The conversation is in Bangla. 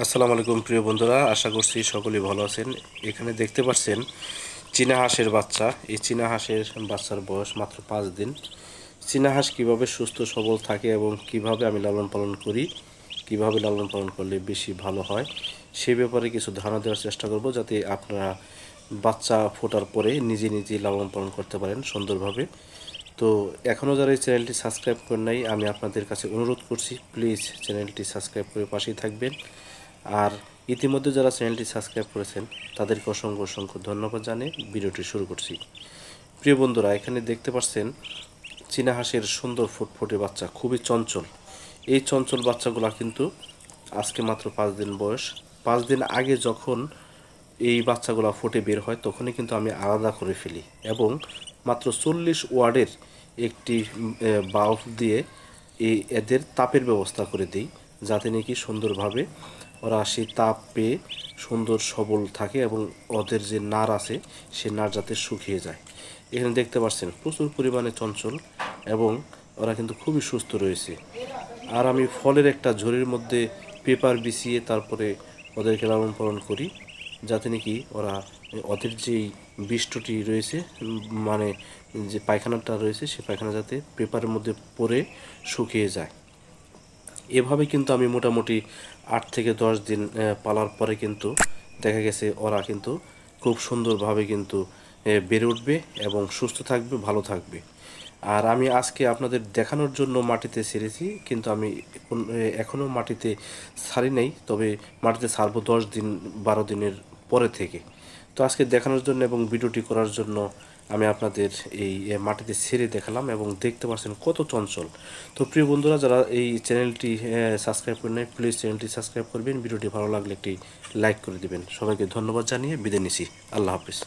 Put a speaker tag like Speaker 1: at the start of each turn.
Speaker 1: আসসালামু আলাইকুম প্রিয় বন্ধুরা, আশা করছি সকলেই ভালো আছেন। এখানে দেখতে পাচ্ছেন চীনা হাঁসের বাচ্চা। এই চীনা হাঁসের বাচ্চার বয়স মাত্র 5 দিন। চীনা হাঁস কীভাবে সুস্থ সবল থাকে এবং কিভাবে আমি লালন পালন করি, কিভাবে লালন পালন করলে বেশি ভালো হয় সে ব্যাপারে কিছু ধারণা দেওয়ার চেষ্টা করব, যাতে আপনারা বাচ্চা ফোটার পরে নিজে নিজেই লালন পালন করতে পারেন সুন্দরভাবে। তো এখনও যারা এই চ্যানেলটি সাবস্ক্রাইব করেন নাই, আমি আপনাদের কাছে অনুরোধ করছি, প্লিজ চ্যানেলটি সাবস্ক্রাইব করে পাশেই থাকবেন। আর ইতিমধ্যে যারা চ্যানেলটি সাবস্ক্রাইব করেছেন তাদেরকে অসংখ্য অসংখ্য ধন্যবাদ জানিয়ে ভিডিওটি শুরু করছি। প্রিয় বন্ধুরা, এখানে দেখতে পাচ্ছেন চীনা হাঁসের সুন্দর ফুটফুটে বাচ্চা, খুবই চঞ্চল। এই চঞ্চল বাচ্চাগুলা কিন্তু আজকে মাত্র 5 দিন বয়স। 5 দিন আগে যখন এই বাচ্চাগুলা ফুটে বের হয় তখনই কিন্তু আমি আলাদা করে ফেলি এবং মাত্র 40 ওয়াটের একটি বাল্ব দিয়ে এদের তাপের ব্যবস্থা করে দিই, যাতে নাকি সুন্দরভাবে ওরা সেই তাপ পেয়ে সুন্দর সবল থাকে এবং ওদের যে নাড় আছে সে নাড় যাতে শুকিয়ে যায়। এখানে দেখতে পাচ্ছেন প্রচুর পরিমাণে চঞ্চল এবং ওরা কিন্তু খুবই সুস্থ রয়েছে। আর আমি ফলের একটা ঝুড়ির মধ্যে পেপার বিছিয়ে তারপরে ওদেরকে লালন পালন করি, যাতে নাকি ওরা ওদের যেই বিষ্টটি রয়েছে, মানে যে পায়খানাটা রয়েছে সে পায়খানা যাতে পেপারের মধ্যে পড়ে শুকিয়ে যায়। এভাবে কিন্তু আমি মোটামুটি 8 থেকে 10 দিন পালার পরে কিন্তু দেখা গেছে ওরা কিন্তু খুব সুন্দরভাবে কিন্তু বেড়ে উঠবে এবং সুস্থ থাকবে, ভালো থাকবে। আর আমি আজকে আপনাদের দেখানোর জন্য মাটিতে ছেড়েছি, কিন্তু আমি এখনও মাটিতে ছাড়ি নাই, তবে মাটিতে ছাড়বো 10 দিন 12 দিনের পরে থেকে। তো আজকে দেখানোর জন্য এবং ভিডিওটি করার জন্য আমি আপনাদের এই মাটিতে ছেড়ে দেখালাম এবং দেখতে পাচ্ছেন কত চঞ্চল। তো প্রিয় বন্ধুরা, যারা এই চ্যানেলটি সাবস্ক্রাইব করেন নাই, প্লিজ চ্যানেলটি সাবস্ক্রাইব করবেন। ভিডিওটি ভালো লাগলে একটি লাইক করে দিবেন। সবাইকে ধন্যবাদ জানিয়ে বিদায় নিচ্ছি। আল্লাহ হাফিজ।